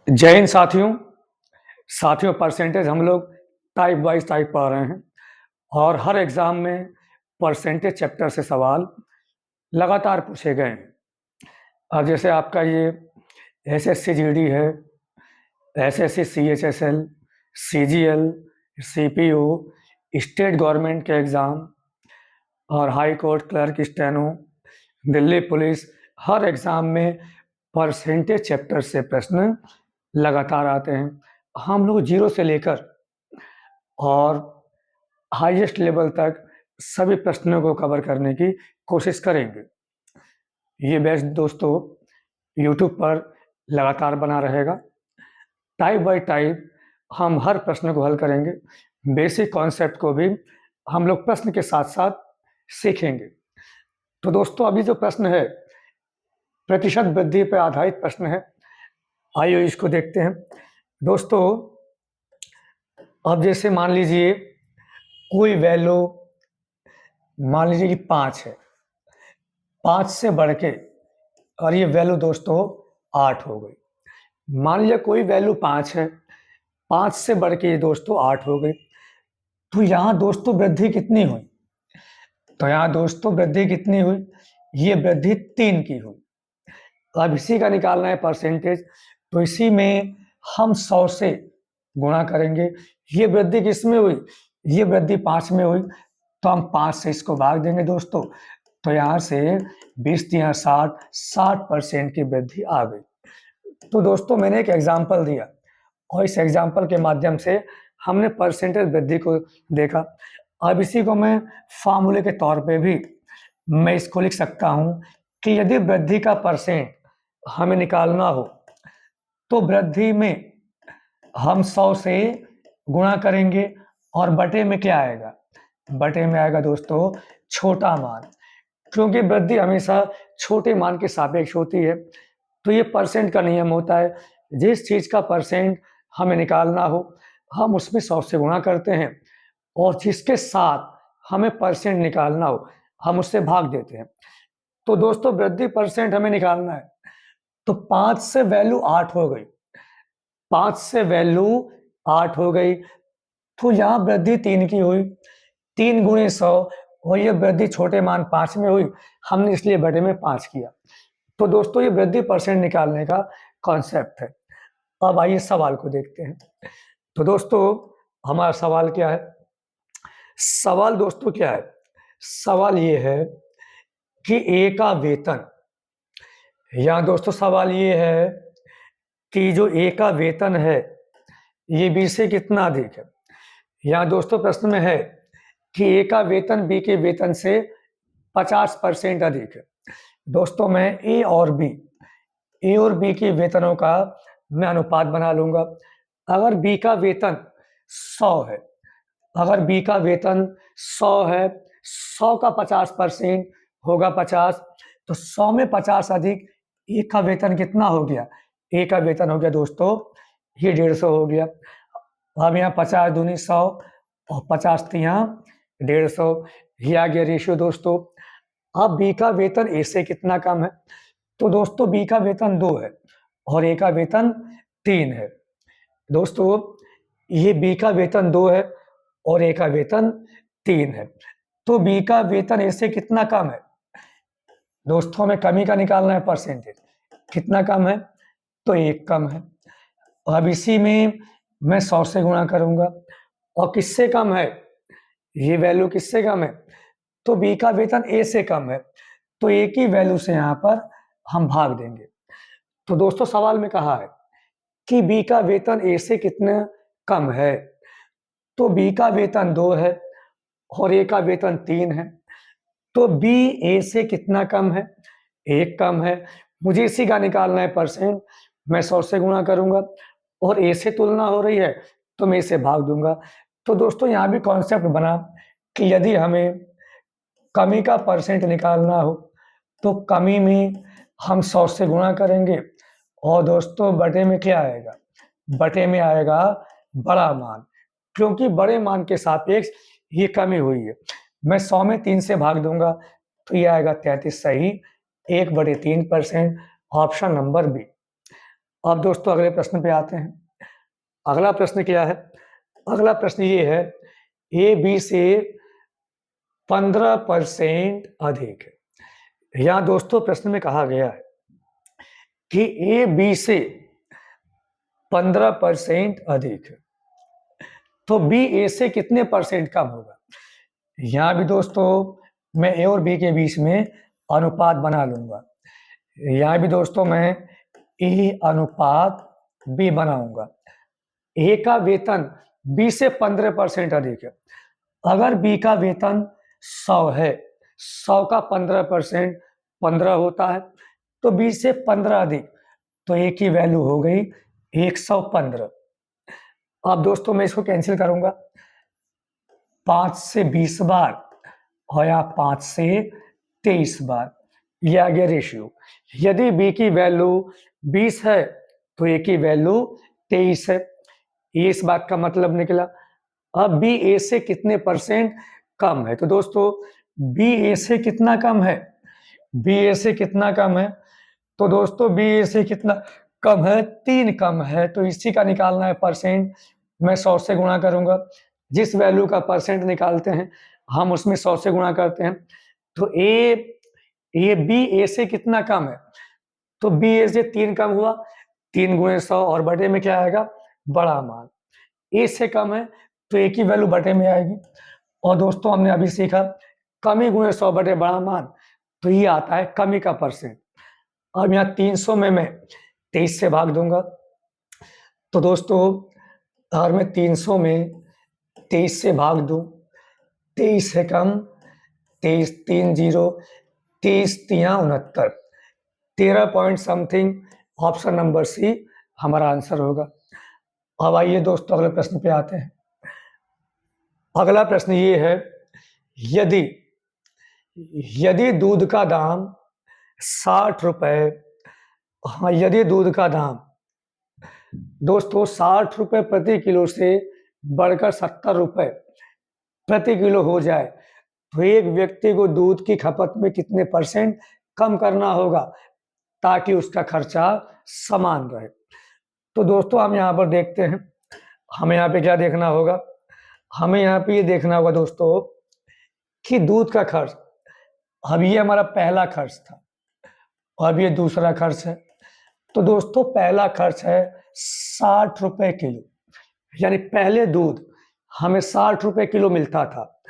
जय हिंद साथियों परसेंटेज हम लोग टाइप वाइज टाइप पढ़ रहे हैं और हर एग्ज़ाम में परसेंटेज चैप्टर से सवाल लगातार पूछे गए हैं। अब जैसे आपका ये एसएससी जीडी है, SSC CHSL, CGL, CPO, state government के एग्ज़ाम और high court clerk steno, Delhi police, हर एग्ज़ाम में परसेंटेज चैप्टर से प्रश्न लगातार आते हैं। हम लोग जीरो से लेकर और हाईएस्ट लेवल तक सभी प्रश्नों को कवर करने की कोशिश करेंगे। ये बैच दोस्तों यूट्यूब पर लगातार बना रहेगा। टाइप बाय टाइप हम हर प्रश्न को हल करेंगे। बेसिक कॉन्सेप्ट को भी हम लोग प्रश्न के साथ साथ सीखेंगे। तो दोस्तों अभी जो प्रश्न है प्रतिशत वृद्धि पर आधारित प्रश्न है। आइए इसको देखते हैं। दोस्तों अब जैसे मान लीजिए कोई वैल्यू मान लीजिए कि 5 है, 5 से बढ़ के और ये वैल्यू दोस्तों 8 हो गई। मान लीजिए कोई वैल्यू 5 है, 5 से बढ़ के ये दोस्तों 8 हो गई। तो यहाँ दोस्तों वृद्धि कितनी हुई? तो यहाँ दोस्तों वृद्धि कितनी हुई? ये वृद्धि 3 की हुई। अब इसी का निकालना है परसेंटेज। तो इसी में हम 100 से गुणा करेंगे। ये वृद्धि किस में हुई? ये वृद्धि 5 में हुई, तो हम 5 से इसको भाग देंगे दोस्तों। तो यहाँ से 20 तिया 60, 60% की वृद्धि आ गई। तो दोस्तों मैंने एक एग्जाम्पल दिया और इस एग्जाम्पल के माध्यम से हमने परसेंटेज वृद्धि को देखा। अब इसी को मैं फार्मूले के तौर पे भी मैं इसको लिख सकता हूँ कि यदि वृद्धि का परसेंट हमें निकालना हो तो वृद्धि में हम 100 से गुणा करेंगे और बटे में क्या आएगा? बटे में आएगा दोस्तों छोटा मान, क्योंकि वृद्धि हमेशा छोटे मान के सापेक्ष होती है। तो ये परसेंट का नियम होता है, जिस चीज़ का परसेंट हमें निकालना हो हम उसमें 100 से गुणा करते हैं और जिसके साथ हमें परसेंट निकालना हो हम उससे भाग देते हैं। तो दोस्तों वृद्धि परसेंट हमें निकालना है, तो 5 से वैल्यू 8 हो गई, 5 से वैल्यू 8 हो गई। तो यहाँ वृद्धि 3 की हुई, 3 गुणे 100 और ये वृद्धि छोटे मान 5 में हुई, हमने इसलिए बटे में 5 किया। तो दोस्तों ये वृद्धि परसेंट निकालने का कॉन्सेप्ट है। अब आइए सवाल को देखते हैं। तो दोस्तों हमारा सवाल क्या है? सवाल दोस्तों क्या है? सवाल ये है कि ए का वेतन, यहाँ दोस्तों सवाल ये है कि जो ए का वेतन है ये बी से कितना अधिक है। यहाँ दोस्तों प्रश्न में है कि ए का वेतन बी के वेतन से 50% अधिक है। दोस्तों मैं ए और बी के वेतनों का मैं अनुपात बना लूंगा। अगर बी का वेतन 100 है, अगर बी का वेतन 100 है, 100 का 50% होगा 50, तो 100 में 50 अधिक ए का वेतन कितना हो गया? ए का वेतन हो गया दोस्तों ये 150 हो गया। अब यहाँ 50 दूनी 100 और 50 तिया 150, ये आ गया रेशियो दोस्तों। अब बी का वेतन ए से कितना कम है? तो दोस्तों बी का वेतन 2 है और ए का वेतन 3 है। दोस्तों ये बी का वेतन 2 है और ए का वेतन 3 है, तो बी का वेतन ए से कितना कम है? दोस्तों हमें कमी का निकालना है परसेंटेज, कितना कम है? तो 1 कम है। अब इसी में मैं 100 से गुणा करूंगा और किससे कम है? ये वैल्यू किससे कम है? तो बी का वेतन ए से कम है, तो ए की वैल्यू से यहाँ पर हम भाग देंगे। तो दोस्तों सवाल में कहा है कि बी का वेतन ए से कितना कम है, तो बी का वेतन 2 है और ए का वेतन 3 है, तो बी ए से कितना कम है? 1 कम है। मुझे इसी का निकालना है परसेंट। मैं 100 से गुणा करूंगा और ए से तुलना हो रही है तो मैं इसे भाग दूंगा। तो दोस्तों यहाँ भी कॉन्सेप्ट बना कि यदि हमें कमी का परसेंट निकालना हो तो कमी में हम 100 से गुणा करेंगे और दोस्तों बटे में क्या आएगा? बटे में आएगा बड़ा मान, क्योंकि बड़े मान के सापेक्ष ये कमी हुई है। मैं 100 में 3 से भाग दूंगा तो ये आएगा 33 सही, 1/3%। Option number B. अब दोस्तों अगले प्रश्न पे आते हैं। अगला प्रश्न क्या है? अगला प्रश्न ये है, ए बी से 15% अधिक है। यहाँ दोस्तों प्रश्न में कहा गया है कि ए बी से 15% अधिक है, तो बी ए से कितने परसेंट कम होगा? यहाँ भी दोस्तों मैं ए और बी के बीच में अनुपात बना लूंगा। यहाँ भी दोस्तों मैं ए अनुपात बी बनाऊंगा। ए का वेतन बी से 15% अधिक है। अगर बी का वेतन 100 है, 100 का 15% 15 होता है, तो बी से 15 अधिक, तो ए की वैल्यू हो गई 115। अब दोस्तों मैं इसको कैंसिल करूंगा, 5 से 20 बार और या 5 से 23 बार, यह आ गया रेशियो। यदि बी की वैल्यू 20 है तो ए की वैल्यू 23 है। ये इस बात का मतलब निकला। अब बी ए से कितने परसेंट कम है? तो दोस्तों बी ए से कितना कम है? बी ए से कितना कम है? तो दोस्तों बी ए से कितना कम है? 3 कम है। तो इसी का निकालना है परसेंट। मैं 100 से गुणा करूंगा। जिस वैल्यू का परसेंट निकालते हैं हम उसमें 100 से गुणा करते हैं। तो ए बी ए से कितना कम है? तो बी ए से 3 कम हुआ, 3 गुणे 100 और बटे में क्या आएगा? बड़ा मान। ए से कम है तो ए की वैल्यू बटे में आएगी। और दोस्तों हमने अभी सीखा कमी गुणे 100 बटे बड़ा मान, तो ये आता है कमी का परसेंट। अब यहाँ 300 में मैं 23 से भाग दूंगा। तो दोस्तों अगर मैं 300 में 23 से भाग दूं, 23 से कम, 23 3 0, 23 3 69, 13 point something. Option number C हमारा आंसर होगा। अब आइए दोस्तों अगले प्रश्न पे आते हैं। अगला प्रश्न ये है, यदि यदि दूध का दाम 60 रुपए, हाँ यदि दूध का दाम दोस्तों 60 रुपए प्रति किलो से बढ़कर 70 रुपए प्रति किलो हो जाए तो एक व्यक्ति को दूध की खपत में कितने परसेंट कम करना होगा ताकि उसका खर्चा समान रहे? तो दोस्तों हम यहाँ पर देखते हैं, हमें यहाँ पे क्या देखना होगा? हमें यहाँ पे ये देखना होगा दोस्तों कि दूध का खर्च, अब ये हमारा पहला खर्च था और अब ये दूसरा खर्च है। तो दोस्तों पहला खर्च है 60 रुपए किलो, यानी पहले दूध हमें 60 रुपए किलो मिलता था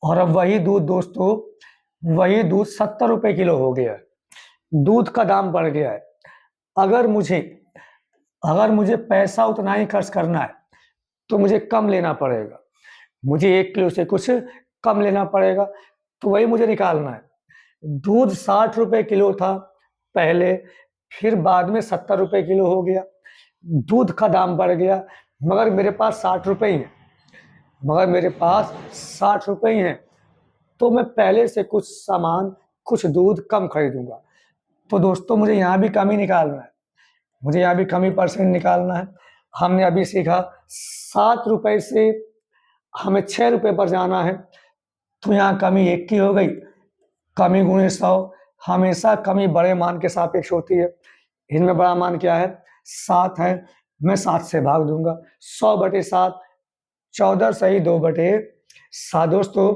और अब वही दूध दोस्तों 70 रुपए किलो हो गया है। दूध का दाम बढ़ गया है। अगर मुझे पैसा उतना ही खर्च करना है तो मुझे कम लेना पड़ेगा, मुझे 1 किलो से कुछ कम लेना पड़ेगा। तो वही मुझे निकालना है। दूध 60 रुपए किलो था पहले, फिर बाद में 70 रुपए किलो हो गया। दूध का दाम बढ़ गया मगर मेरे पास 60 रुपए ही हैं, तो मैं पहले से कुछ सामान, कुछ दूध कम खरीदूंगा। तो दोस्तों मुझे यहाँ भी कमी निकालना है, मुझे यहाँ भी कमी परसेंट निकालना है। हमने अभी सीखा 7 रुपए से हमें 6 रुपए पर जाना है, तो यहाँ कमी 1 की हो गई। कमी गुणे 100, हमेशा कमी बड़े मान के सापेक्ष होती है। इनमें बड़ा मान क्या है? 7 है। मैं 7 से भाग दूंगा। 100 बटे 7, 14 सही 2 बटे 7। दोस्तों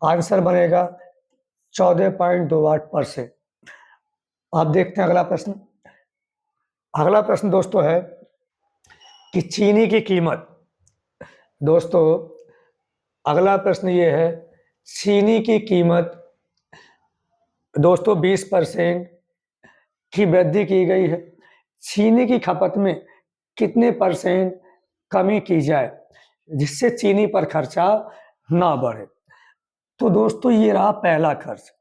आंसर बनेगा 14.28%। अब देखते हैं अगला प्रश्न। अगला प्रश्न दोस्तों है कि चीनी की कीमत, दोस्तों अगला प्रश्न ये है, चीनी की कीमत दोस्तों 20% की वृद्धि की गई है। चीनी की खपत में कितने परसेंट कमी की जाए जिससे चीनी पर खर्चा ना बढ़े? तो दोस्तों ये रहा पहला खर्च।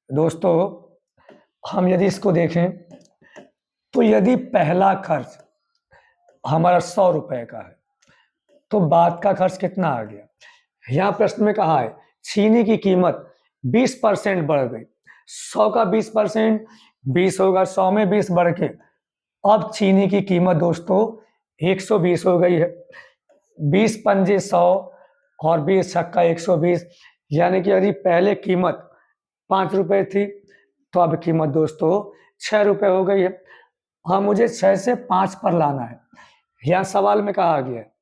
दोस्तों हम यदि इसको देखें तो यदि पहला खर्च हमारा 100 रुपए का है तो बाद का खर्च कितना आ गया? यहाँ प्रश्न में कहा है चीनी की कीमत 20% बढ़ गई। 100 का 20% 20 होगा, 100 में 20 बढ़ के अब चीनी की कीमत दोस्तों 120 हो गई है। 20 पंजे 100 और 20 छक्का 120, यानी कि यदि पहले कीमत 5 रुपए थी तो अब कीमत दोस्तों ₹6 हो गई है। हाँ, मुझे 6 से 5 पर लाना है। यहाँ सवाल में कहा गया है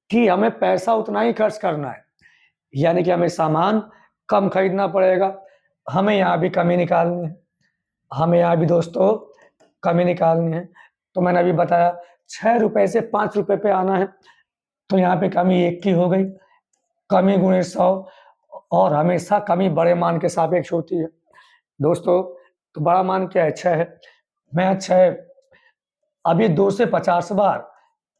कि हमें पैसा उतना ही खर्च करना है, यानी कि हमें सामान कम खरीदना पड़ेगा। हमें यहाँ भी कमी निकालनी है, हमें यहाँ भी दोस्तों कमी निकालनी है। तो मैंने अभी बताया ₹6 से ₹5 पे आना है, तो यहाँ पे कमी 1 की हो गई। कमी गुणे 100, और हमेशा कमी बड़े मान के सापेक्ष होती है दोस्तों। तो बड़ा मान क्या है? 6 है। मैं 6 अभी 2 से 50 बार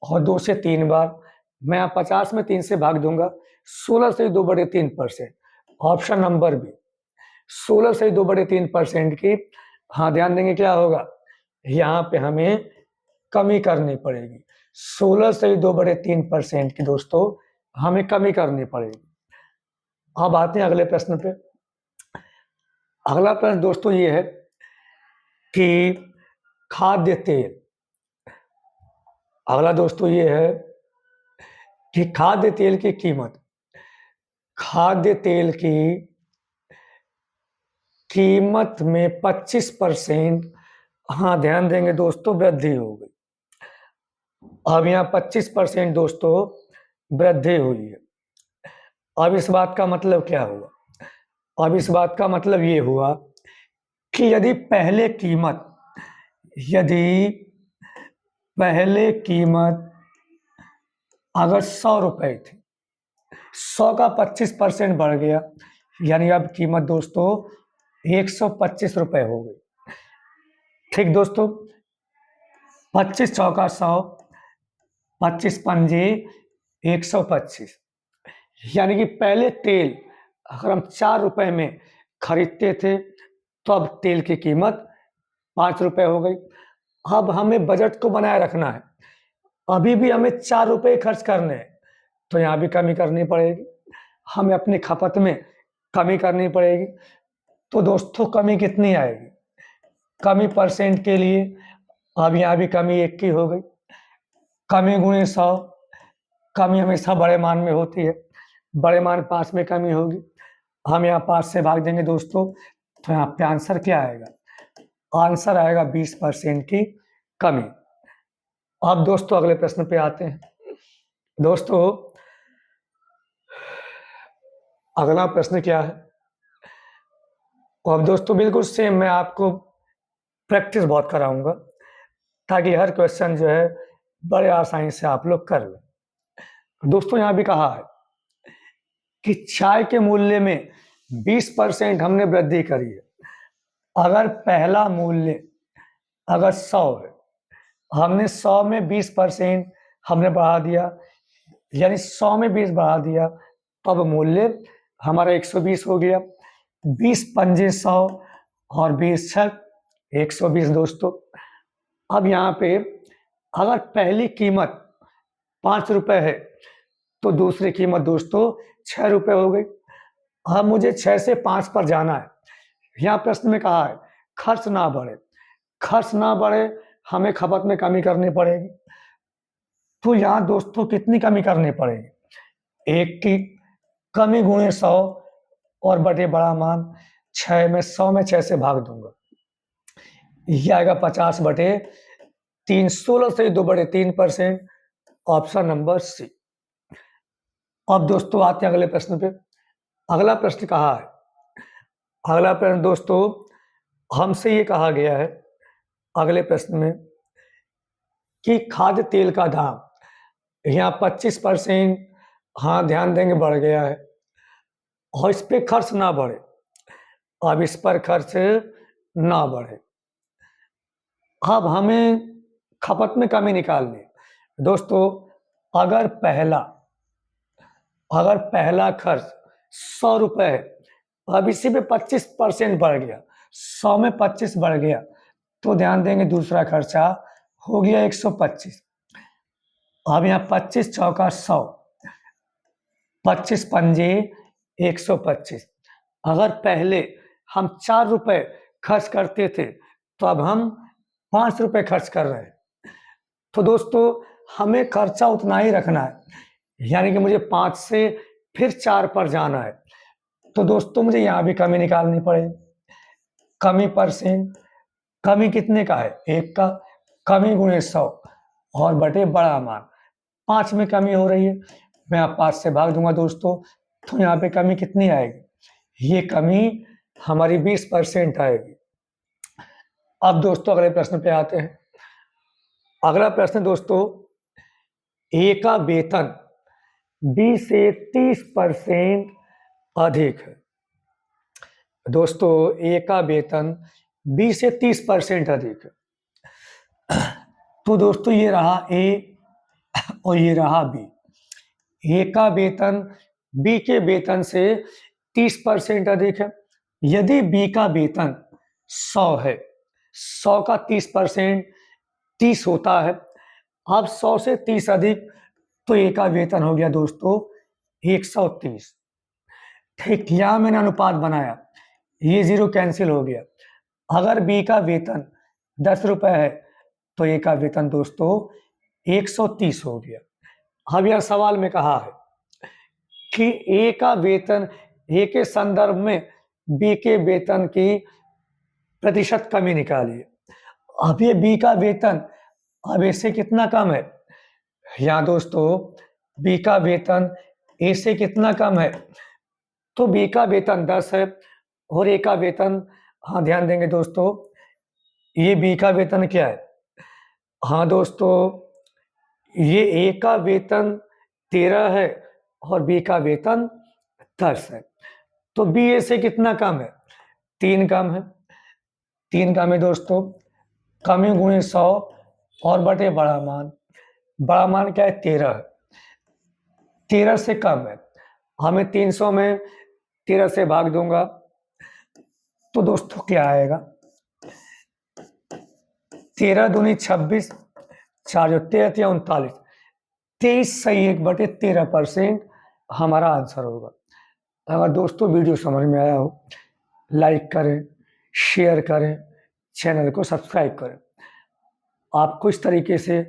और 2 से 3 बार, मैं यहाँ 50 में 3 से भाग दूंगा। 16 से 2/3%। ऑप्शन नंबर बी, 16 से 2/3% की, हाँ ध्यान देंगे क्या होगा, यहाँ पे हमें कमी करनी पड़ेगी। 16 से 2/3% की दोस्तों हमें कमी करनी पड़ेगी। अब आते हैं अगले प्रश्न पे। अगला प्रश्न दोस्तों ये है कि खाद्य तेल, अगला दोस्तों ये है कि खाद्य तेल की कीमत, खाद्य तेल की कीमत में 25%, हाँ ध्यान देंगे दोस्तों, वृद्धि हो गई। अब यहाँ 25% दोस्तों वृद्धि हुई है। अब इस बात का मतलब क्या हुआ? अब इस बात का मतलब ये हुआ कि यदि पहले कीमत अगर ₹100 थी, 100 का 25% बढ़ गया, यानी अब कीमत दोस्तों ₹125 हो गई। ठीक दोस्तों, 25 चौका 100, 25 पंजे 125, यानी कि पहले तेल अगर हम ₹4 में खरीदते थे तो अब तेल की कीमत ₹5 हो गई। अब हमें बजट को बनाए रखना है, अभी भी हमें ₹4 खर्च करने हैं, तो यहाँ भी कमी करनी पड़ेगी, हमें अपनी खपत में कमी करनी पड़ेगी। तो दोस्तों कमी कितनी आएगी? कमी परसेंट के लिए अब यहाँ भी कमी 1 की हो गई। कमी गुणे 100, कमी हमेशा बड़े मान में होती है, बड़े मान 5 में कमी होगी। हम यहाँ 5 से भाग देंगे दोस्तों, तो यहाँ पे आंसर क्या आएगा? आंसर आएगा 20% की कमी। अब दोस्तों अगले प्रश्न पे आते हैं। दोस्तों अगला प्रश्न क्या है? अब दोस्तों बिल्कुल सेम, मैं आपको प्रैक्टिस बहुत कराऊंगा ताकि हर क्वेश्चन जो है बड़े आसानी से आप लोग कर लें। दोस्तों यहाँ भी कहा है कि चाय के मूल्य में 20% हमने वृद्धि करी है। अगर पहला मूल्य अगर 100 है, हमने 100 में 20% हमने बढ़ा दिया, यानी 100 में 20 बढ़ा दिया, तो अब मूल्य हमारा 120 हो गया। 20 पंजे 100 और 20 छक 120 दोस्तों। अब यहाँ पे अगर पहली कीमत ₹5 है तो दूसरी कीमत दोस्तों ₹6 हो गई। अब मुझे 6 से 5 पर जाना है। यहाँ प्रश्न में कहा है खर्च ना बढ़े, खर्च ना बढ़े, हमें खपत में कमी करनी पड़ेगी। तो यहाँ दोस्तों कितनी कमी करनी पड़ेगी? 1 की। कमी गुणे 100 और बटे बड़ा मान 6 में 100 में 6 से भाग दूंगा, ये आएगा 50/3, 16 से 2/3%। Option number C. अब दोस्तों आते हैं अगले प्रश्न पे। अगला प्रश्न कहा है, अगला प्रश्न दोस्तों हमसे ये कहा गया है अगले प्रश्न में कि खाद्य तेल का दाम यहाँ 25%, हाँ ध्यान देंगे, बढ़ गया है, और इस पे खर्च ना बढ़े। अब इस पर खर्च ना बढ़े, अब हमें खपत में कमी निकालनी। दोस्तों अगर पहला खर्च ₹100 है, अब इसी पे 25% बढ़ गया, 100 में 25 बढ़ गया, तो ध्यान देंगे दूसरा खर्चा हो गया 125। अब यहाँ 25 चौका 100, 25 पंजे 125। अगर पहले हम ₹4 खर्च करते थे तो अब हम ₹5 खर्च कर रहे हैं। तो दोस्तों हमें खर्चा उतना ही रखना है, यानी कि मुझे 5 से फिर 4 पर जाना है। तो दोस्तों मुझे यहाँ भी कमी निकालनी पड़ेगी। कमी परसेंट, कमी कितने का है? 1 का। कमी गुणे 100 और बटे बड़ा मान 5 में कमी हो रही है, मैं आप 5 से भाग दूंगा दोस्तों, तो यहाँ पे कमी कितनी आएगी? ये कमी हमारी 20% आएगी। अब दोस्तों अगले प्रश्न पे आते हैं। अगला प्रश्न दोस्तों, ए का वेतन 20 से 30% अधिक है। दोस्तों ए का वेतन 20 से 30% अधिक है। तो दोस्तों ये रहा ए और ये रहा बी। ए का वेतन बी के वेतन से 30% अधिक है। यदि बी का वेतन 100 है, 100 का 30% 30 होता है। अब 100 से 30 अधिक, तो ए का वेतन हो गया दोस्तों 130। ठीक, यहां मैंने अनुपात बनाया, ये 0 कैंसिल हो गया। अगर बी का वेतन 10 रुपए है तो ए का वेतन दोस्तों 130 हो गया। अब यह सवाल में कहा है कि ए का वेतन, ए के संदर्भ में बी के वेतन की प्रतिशत कमी निकालिए। अब ये बी का वेतन अब ए से कितना कम है? यहाँ दोस्तों बी का वेतन ए से कितना कम है? तो बी का वेतन 10 है और ए का वेतन, हाँ ध्यान देंगे दोस्तों, ये बी का वेतन क्या है? हाँ दोस्तों, ये ए का वेतन 13 है और बी का वेतन 10 है। तो बी ए से कितना कम है? 3 कम है। 3 कम है दोस्तों। कमी गुणे 100 और बटे बड़ा मान। बड़ा मान क्या है? 13 है। 13 से कम है। हमें 300 में 13 से भाग दूंगा तो दोस्तों क्या आएगा? 13 दूनी 26, 4 जो 13 या 39, 23 सही 1/13% हमारा आंसर होगा। अगर दोस्तों वीडियो समझ में आया हो, लाइक करें, शेयर करें, चैनल को सब्सक्राइब करें। आपको इस तरीके से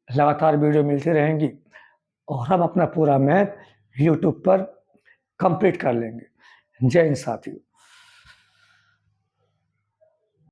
लगातार वीडियो मिलती रहेंगी और हम अपना पूरा मैथ यूट्यूब पर कंप्लीट कर लेंगे। जय हिंद साथियों।